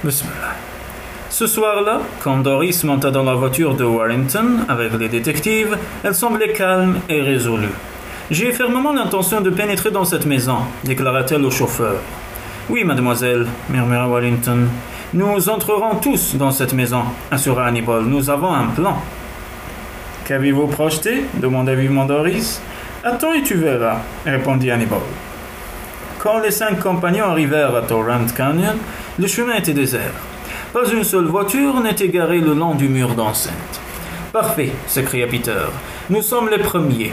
Bismillah. Ce soir-là, quand Doris monta dans la voiture de Warrington avec les détectives, elle semblait calme et résolue. « J'ai fermement l'intention de pénétrer dans cette maison », déclara-t-elle au chauffeur. « Oui, mademoiselle, » murmura Warrington. « Nous entrerons tous dans cette maison, » assura Hannibal. « Nous avons un plan. »« Qu'avez-vous projeté » demanda vivement Doris. « Attends et tu verras, » répondit Hannibal. Quand les 5 compagnons arrivèrent à Torrent Canyon, le chemin était désert. Pas une seule voiture n'était garée le long du mur d'enceinte. « Parfait !» s'écria Peter. « Nous sommes les premiers. »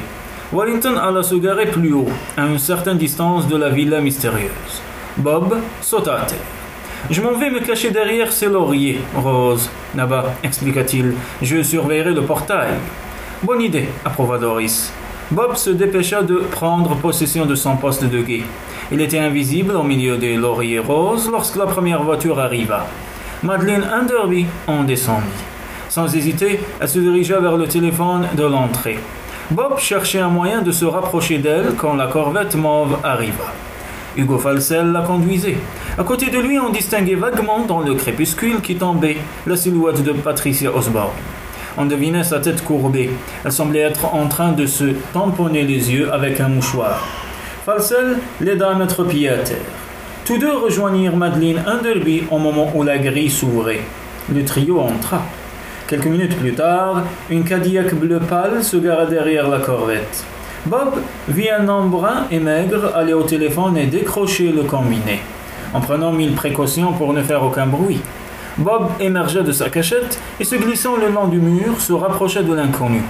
Warrington alla se garer plus haut, à une certaine distance de la villa mystérieuse. Bob sauta à terre. « Je m'en vais me cacher derrière ces lauriers, Rose. Là-bas, expliqua-t-il. Je surveillerai le portail. »« Bonne idée, » approuva Doris. Bob se dépêcha de prendre possession de son poste de guet. Il était invisible au milieu des lauriers roses lorsque la première voiture arriva. Madeleine Enderby en descendit. Sans hésiter, elle se dirigea vers le téléphone de l'entrée. Bob cherchait un moyen de se rapprocher d'elle quand la corvette mauve arriva. Hugo Falsell la conduisait. À côté de lui, on distinguait vaguement dans le crépuscule qui tombait la silhouette de Patricia Osborne. On devinait sa tête courbée. Elle semblait être en train de se tamponner les yeux avec un mouchoir. Falsell l'aida à mettre pied à terre. Tous deux rejoignirent Madeleine Enderby au moment où la grille s'ouvrait. Le trio entra. Quelques minutes plus tard, une Cadillac bleu pâle se gara derrière la corvette. Bob vit un homme brun et maigre aller au téléphone et décrocher le combiné. En prenant 1000 précautions pour ne faire aucun bruit, Bob émergea de sa cachette et se glissant le long du mur, se rapprocha de l'inconnu.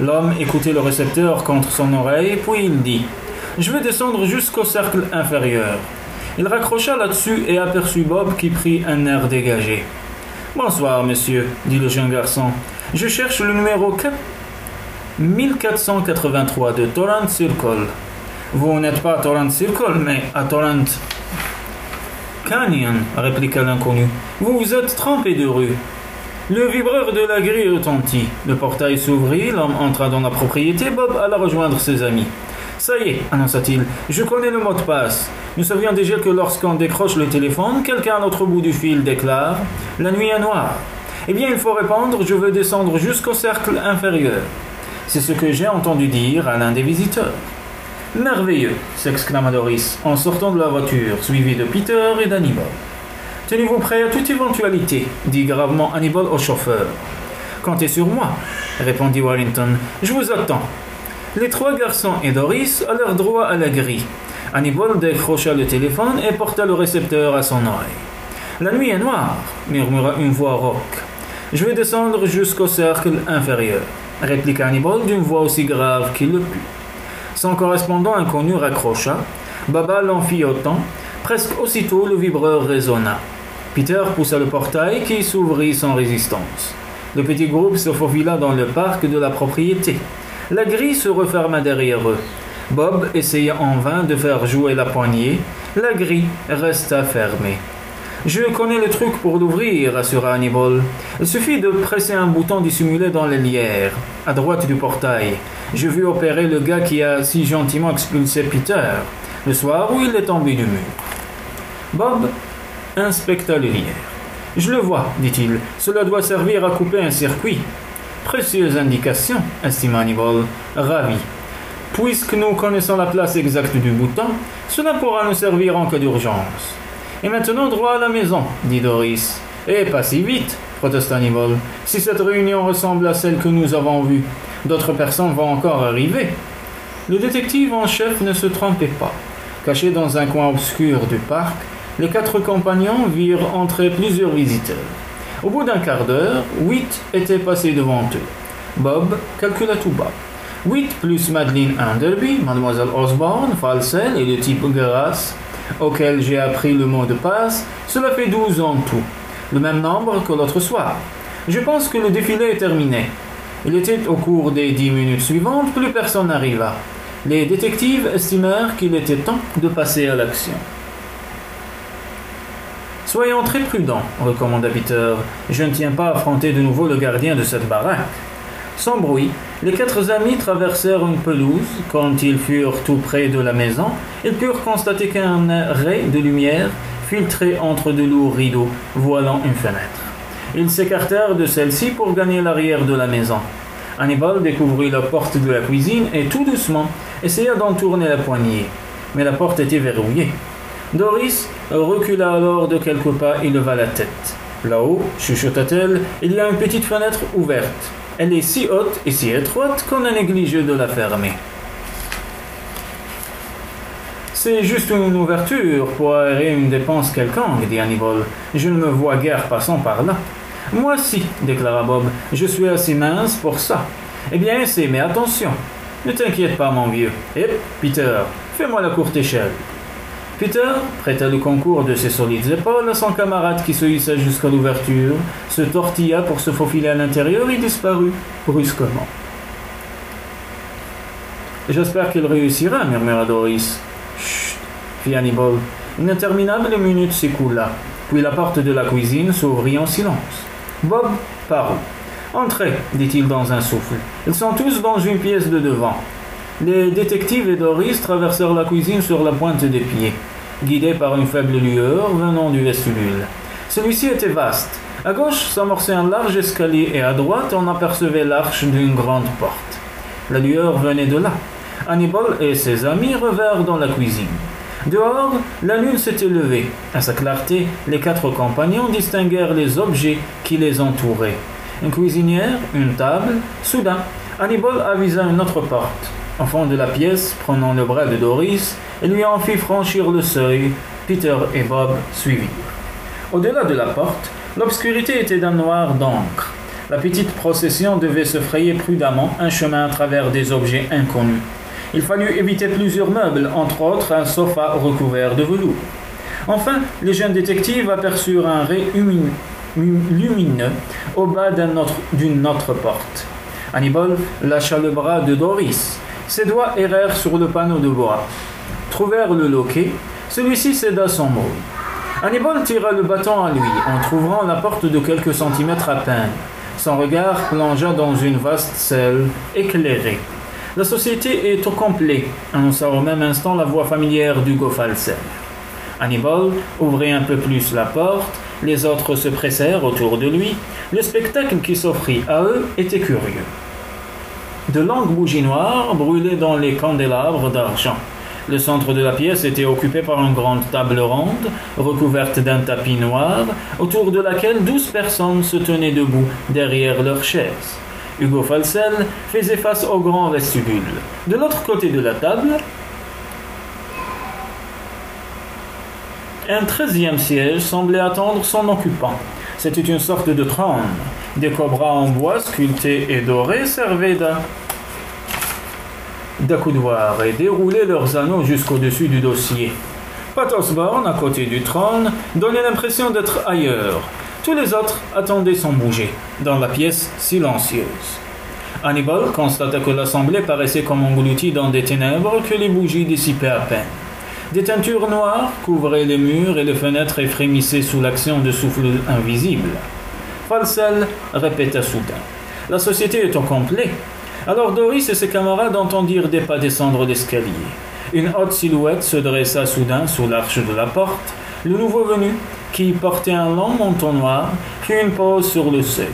L'homme écoutait le récepteur contre son oreille, puis il dit « Je vais descendre jusqu'au cercle inférieur. » Il raccrocha là-dessus et aperçut Bob qui prit un air dégagé. « Bonsoir, monsieur, » dit le jeune garçon. « Je cherche le numéro 1483 de Torrent Circle. » « Vous n'êtes pas à Torrent Circle, mais à Torrent Canyon, » répliqua l'inconnu. « Vous vous êtes trompé de rue. » Le vibreur de la grille retentit. Le portail s'ouvrit, l'homme entra dans la propriété, Bob alla rejoindre ses amis. « Ça y est, » annonça-t-il, « je connais le mot de passe. Nous savions déjà que lorsqu'on décroche le téléphone, quelqu'un à l'autre bout du fil déclare « La nuit est noire ». Eh bien, il faut répondre « Je veux descendre jusqu'au cercle inférieur ». C'est ce que j'ai entendu dire à l'un des visiteurs. « Merveilleux !» s'exclama Doris, en sortant de la voiture, suivi de Peter et d'Hannibal. « Tenez-vous prêt à toute éventualité » dit gravement Hannibal au chauffeur. « Comptez sur moi » répondit Warrington. « Je vous attends. » Les 3 garçons et Doris allèrent droit à la grille. Hannibal décrocha le téléphone et porta le récepteur à son oreille. « La nuit est noire » murmura une voix rauque. « Je vais descendre jusqu'au cercle inférieur » répliqua Hannibal d'une voix aussi grave qu'il le put. Son correspondant inconnu raccrocha. Baba l'en fit autant. Presque aussitôt, le vibreur résonna. Peter poussa le portail qui s'ouvrit sans résistance. Le petit groupe se faufila dans le parc de la propriété. La grille se referma derrière eux. Bob essaya en vain de faire jouer la poignée. La grille resta fermée. « Je connais le truc pour l'ouvrir » assura Hannibal. « Il suffit de presser un bouton dissimulé dans les lierres, à droite du portail. J'ai vu opérer le gars qui a si gentiment expulsé Peter, le soir où il est tombé du mur. » Bob inspecta les lierres. « Je le vois, dit-il. Cela doit servir à couper un circuit. » « Précieuse indication, » estima Hannibal, ravi. « Puisque nous connaissons la place exacte du bouton, cela pourra nous servir en cas d'urgence. »« Et maintenant droit à la maison, » dit Doris. « Et pas si vite, » protesta Hannibal. « Si cette réunion ressemble à celle que nous avons vue, d'autres personnes vont encore arriver. » Le détective en chef ne se trompait pas. Caché dans un coin obscur du parc, les 4 compagnons virent entrer plusieurs visiteurs. Au bout d'un quart d'heure, 8 étaient passés devant eux. Bob calcula tout bas. 8 plus Madeleine Enderby, Mademoiselle Osborne, Falsell et le type Grasse, auquel j'ai appris le mot de passe, cela fait 12 en tout. Le même nombre que l'autre soir. Je pense que le défilé est terminé. Il était au cours des 10 minutes suivantes, plus personne n'arriva. Les détectives estimèrent qu'il était temps de passer à l'action. « Soyons très prudents, » recommanda Peter. « Je ne tiens pas à affronter de nouveau le gardien de cette baraque. » Sans bruit, les 4 amis traversèrent une pelouse. Quand ils furent tout près de la maison, ils purent constater qu'un ray de lumière filtrée entre de lourds rideaux voilant une fenêtre. Ils s'écartèrent de celle-ci pour gagner l'arrière de la maison. Hannibal découvrit la porte de la cuisine et tout doucement essaya d'en tourner la poignée. Mais la porte était verrouillée. Doris recula alors de quelques pas et leva la tête. Là-haut, chuchota-t-elle, il y a une petite fenêtre ouverte. Elle est si haute et si étroite qu'on a négligé de la fermer. C'est juste une ouverture pour aérer une dépense quelconque, dit Hannibal. Je ne me vois guère passant par là. Moi si, déclara Bob, je suis assez mince pour ça. Eh bien, essaie, mais attention. Ne t'inquiète pas, mon vieux. Hé, Peter, fais-moi la courte échelle. Peter prêta le concours de ses solides épaules à son camarade qui se hissa jusqu'à l'ouverture, se tortilla pour se faufiler à l'intérieur et disparut brusquement. J'espère qu'il réussira, murmura Doris. Chut, fit Hannibal. Une interminable minute s'écoula, puis la porte de la cuisine s'ouvrit en silence. Bob parut. Entrez, dit-il dans un souffle. Ils sont tous dans une pièce de devant. Les détectives et Doris traversèrent la cuisine sur la pointe des pieds, guidés par une faible lueur venant du vestibule. Celui-ci était vaste. À gauche s'amorçait un large escalier et à droite on apercevait l'arche d'une grande porte. La lueur venait de là. Hannibal et ses amis revinrent dans la cuisine. Dehors, la lune s'était levée. À sa clarté, les 4 compagnons distinguèrent les objets qui les entouraient. Une cuisinière, une table. Soudain, Hannibal avisa une autre porte. Au fond de la pièce, prenant le bras de Doris, il lui en fit franchir le seuil. Peter et Bob suivirent. Au-delà de la porte, l'obscurité était d'un noir d'encre. La petite procession devait se frayer prudemment un chemin à travers des objets inconnus. Il fallut éviter plusieurs meubles, entre autres un sofa recouvert de velours. Enfin, les jeunes détectives aperçurent un ray lumineux au bas d'une autre porte. Hannibal lâcha le bras de Doris. Ses doigts errèrent sur le panneau de bois. Trouvèrent le loquet. Celui-ci céda son mot. Hannibal tira le bâton à lui, en trouvant la porte de quelques centimètres à peine. Son regard plongea dans une vaste salle éclairée. La société est au complet, annonça au même instant la voix familière d'Hugo Falsel. Hannibal ouvrit un peu plus la porte, les autres se pressèrent autour de lui. Le spectacle qui s'offrit à eux était curieux. De longues bougies noires brûlaient dans les candélabres d'argent. Le centre de la pièce était occupé par une grande table ronde, recouverte d'un tapis noir, autour de laquelle 12 personnes se tenaient debout derrière leurs chaises. Hugo Falsel faisait face au grand vestibule. De l'autre côté de la table, un 13e siège semblait attendre son occupant. C'était une sorte de trône. Des cobras en bois sculptés et dorés servaient d'accoudoir et déroulaient leurs anneaux jusqu'au-dessus du dossier. Pat Osborne, à côté du trône, donnait l'impression d'être ailleurs. Tous les autres attendaient sans bouger, dans la pièce silencieuse. Hannibal constata que l'assemblée paraissait comme engloutie dans des ténèbres que les bougies dissipaient à peine. Des teintures noires couvraient les murs et les fenêtres et frémissaient sous l'action de souffles invisibles. Falsel répéta soudain. La société est au complet. Alors Doris et ses camarades entendirent des pas descendre l'escalier. Une haute silhouette se dressa soudain sous l'arche de la porte. Le nouveau venu, qui portait un long manteau noir, fit une pause sur le seuil,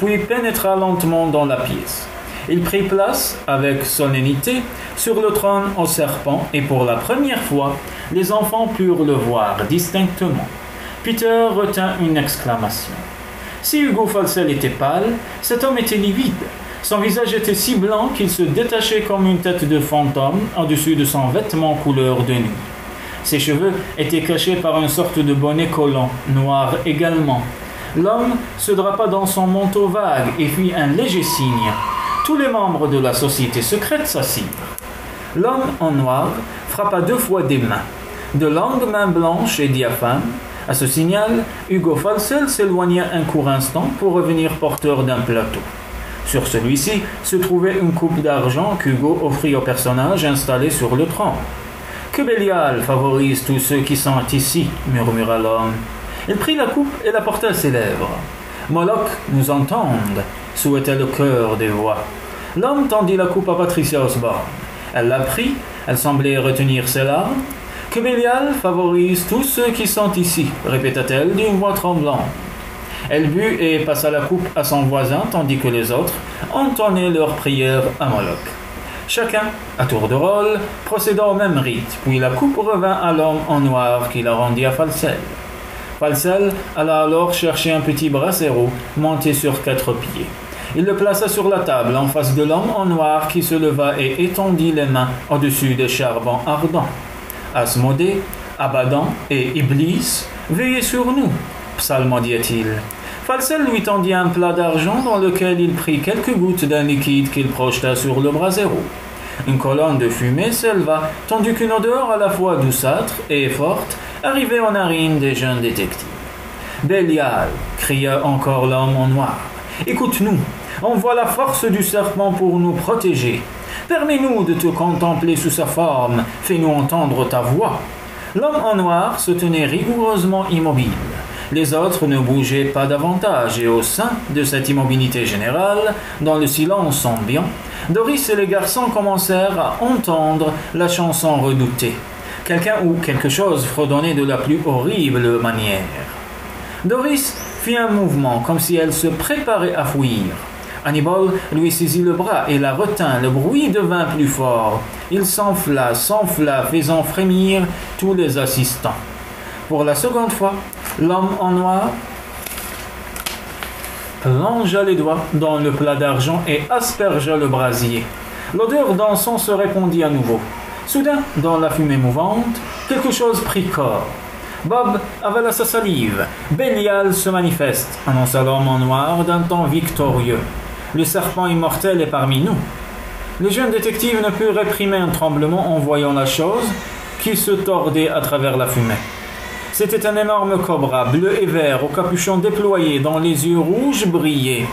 puis pénétra lentement dans la pièce. Il prit place, avec solennité, sur le trône au serpent, et pour la première fois, les enfants purent le voir distinctement. Peter retint une exclamation. Si Hugo Falsel était pâle, cet homme était livide. Son visage était si blanc qu'il se détachait comme une tête de fantôme au-dessus de son vêtement couleur de nuit. Ses cheveux étaient cachés par une sorte de bonnet collant, noir également. L'homme se drapa dans son manteau vague et fit un léger signe. Tous les membres de la société secrète s'assirent. L'homme en noir frappa 2 fois des mains. De longues mains blanches et diaphanes. À ce signal, Hugo Falsel s'éloigna un court instant pour revenir porteur d'un plateau. Sur celui-ci se trouvait une coupe d'argent qu'Hugo offrit au personnage installé sur le trône. « Que Bélial favorise tous ceux qui sont ici » murmura l'homme. Il prit la coupe et la porta à ses lèvres. « Moloch nous entende » souhaitait le chœur des voix. L'homme tendit la coupe à Patricia Osborne. Elle la prit, elle semblait retenir ses larmes. Que Bélial favorise tous ceux qui sont ici, répéta-t-elle d'une voix tremblante. Elle but et passa la coupe à son voisin, tandis que les autres entonnaient leur prière à Moloch. Chacun, à tour de rôle, procéda au même rite, puis la coupe revint à l'homme en noir qui la rendit à Falcel. Falcel alla alors chercher un petit brasero monté sur 4 pieds. Il le plaça sur la table en face de l'homme en noir qui se leva et étendit les mains au-dessus des charbons ardents. Asmodée, Abaddon et Iblis, veillez sur nous, psalmodiait-il. Falcel lui tendit un plat d'argent dans lequel il prit quelques gouttes d'un liquide qu'il projeta sur le brasero. Une colonne de fumée s'éleva, tandis qu'une odeur à la fois douceâtre et forte arrivait aux narines des jeunes détectives. « Bélial !» cria encore l'homme en noir. « Écoute-nous, envoie la force du serpent pour nous protéger. Permets-nous de te contempler sous sa forme, fais-nous entendre ta voix. » L'homme en noir se tenait rigoureusement immobile. Les autres ne bougeaient pas davantage, et au sein de cette immobilité générale, dans le silence ambiant, Doris et les garçons commencèrent à entendre la chanson redoutée. Quelqu'un ou quelque chose fredonnait de la plus horrible manière. Doris fit un mouvement comme si elle se préparait à fuir. Hannibal lui saisit le bras et la retint. Le bruit devint plus fort. Il s'enfla, faisant frémir tous les assistants. Pour la seconde fois, l'homme en noir plongea les doigts dans le plat d'argent et aspergea le brasier. L'odeur d'encens se répandit à nouveau. Soudain, dans la fumée mouvante, quelque chose prit corps. Bob avala sa salive. Bélial se manifeste, annonça l'homme en noir d'un ton victorieux. Le serpent immortel est parmi nous. Les jeunes détectives ne purent réprimer un tremblement en voyant la chose qui se tordait à travers la fumée. C'était un énorme cobra, bleu et vert, au capuchon déployé, dont les yeux rouges brillaient.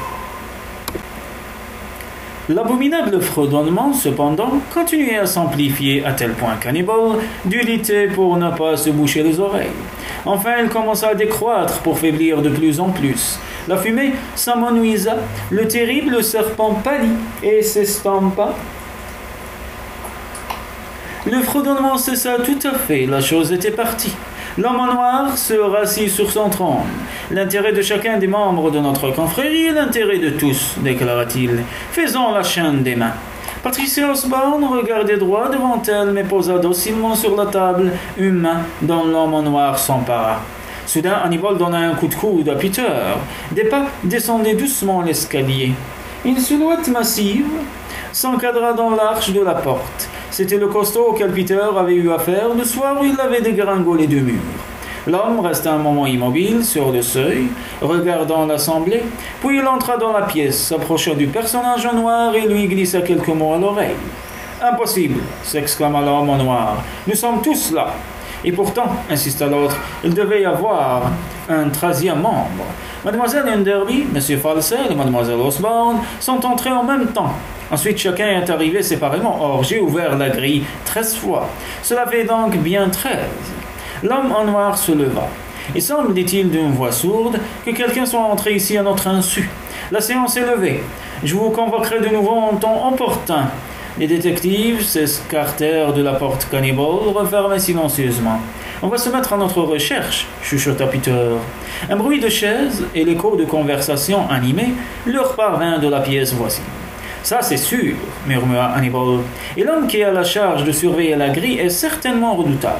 L'abominable fredonnement, cependant, continuait à s'amplifier à tel point qu'Hannibal dut lutter pour ne pas se boucher les oreilles. Enfin, il commença à décroître pour faiblir de plus en plus. La fumée s'amenuisa, le terrible serpent pâlit et s'estompa. Le fredonnement cessa tout à fait, la chose était partie. L'homme en noir se rassit sur son trône. L'intérêt de chacun des membres de notre confrérie est l'intérêt de tous, déclara-t-il, faisant la chaîne des mains. Patricia Osborne regardait droit devant elle, mais posa docilement sur la table une main dont l'homme en noir s'empara. Soudain, Hannibal donna un coup de coude à Peter. Des pas descendaient doucement l'escalier. Une silhouette massive s'encadra dans l'arche de la porte. C'était le costaud auquel Peter avait eu affaire le soir où il avait dégringolé du mur. L'homme resta un moment immobile sur le seuil, regardant l'assemblée, puis il entra dans la pièce, s'approcha du personnage en noir et lui glissa quelques mots à l'oreille. « Impossible !» s'exclama l'homme en noir. « Nous sommes tous là !» Et pourtant, insista l'autre, il devait y avoir un 13e membre. Mademoiselle Enderby, M. Falcel et Mademoiselle Osborne sont entrés en même temps. Ensuite, chacun est arrivé séparément. Or, j'ai ouvert la grille 13 fois. Cela fait donc bien 13. L'homme en noir se leva. Il semble, dit-il d'une voix sourde, que quelqu'un soit entré ici à notre insu. La séance est levée. Je vous convoquerai de nouveau en temps opportun. Les détectives s'escartèrent de la porte qu'Hannibal refermait silencieusement. « On va se mettre à notre recherche, chuchota Peter. Un bruit de chaises et l'écho de conversations animées leur parvint de la pièce voisine. « Ça, c'est sûr, murmura Hannibal. Et l'homme qui a la charge de surveiller la grille est certainement redoutable. »«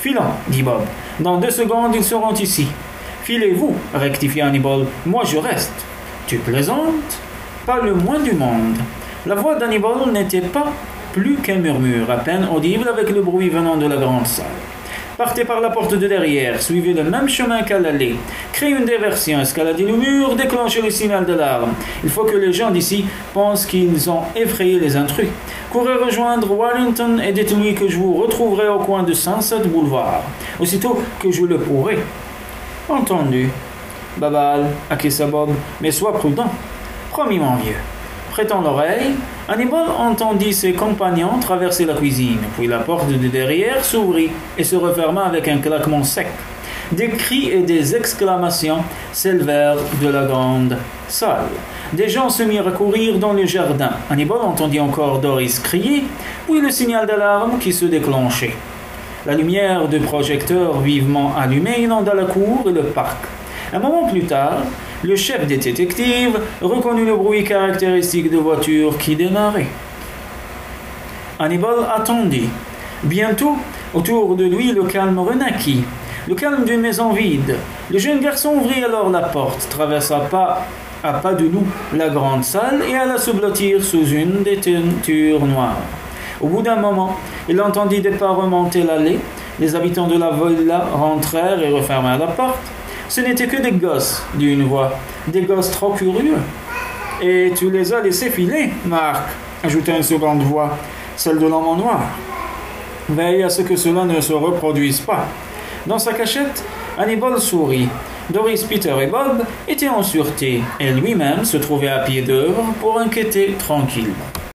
Filons, dit Bob. Dans 2 secondes, ils seront ici. »« Filez-vous, rectifia Hannibal. Moi, je reste. »« Tu plaisantes ? Pas le moins du monde. » La voix d'Hannibal n'était pas plus qu'un murmure, à peine audible avec le bruit venant de la grande salle. Partez par la porte de derrière, suivez le même chemin qu'à l'allée. Créez une diversion, escaladez le mur, déclenchez le signal d'alarme. Il faut que les gens d'ici pensent qu'ils ont effrayé les intrus. Courez rejoindre Warrington et dites-lui que je vous retrouverai au coin de Sunset Boulevard, aussitôt que je le pourrai. Entendu. Babal, acquiesça Bob, mais sois prudent. Promis, mon vieux. Prêtant l'oreille, Hannibal entendit ses compagnons traverser la cuisine, puis la porte de derrière s'ouvrit et se referma avec un claquement sec. Des cris et des exclamations s'élevèrent de la grande salle. Des gens se mirent à courir dans le jardin. Hannibal entendit encore Doris crier, puis le signal d'alarme qui se déclenchait. La lumière de projecteurs vivement allumée inonda la cour et le parc. Un moment plus tard, le chef des détectives reconnut le bruit caractéristique de voitures qui démarraient. Hannibal attendit. Bientôt, autour de lui, le calme renaquit. Le calme d'une maison vide. Le jeune garçon ouvrit alors la porte, traversa pas à pas de loup la grande salle et alla se blottir sous une des teintures noires. Au bout d'un moment, il entendit des pas remonter l'allée. Les habitants de la villa rentrèrent et refermèrent la porte. Ce n'étaient que des gosses, dit une voix. Des gosses trop curieux. Et tu les as laissés filer, Marc, ajouta une seconde voix, celle de l'homme en noir. Veille à ce que cela ne se reproduise pas. Dans sa cachette, Hannibal sourit. Doris, Peter et Bob étaient en sûreté, et lui-même se trouvait à pied d'œuvre pour enquêter tranquillement.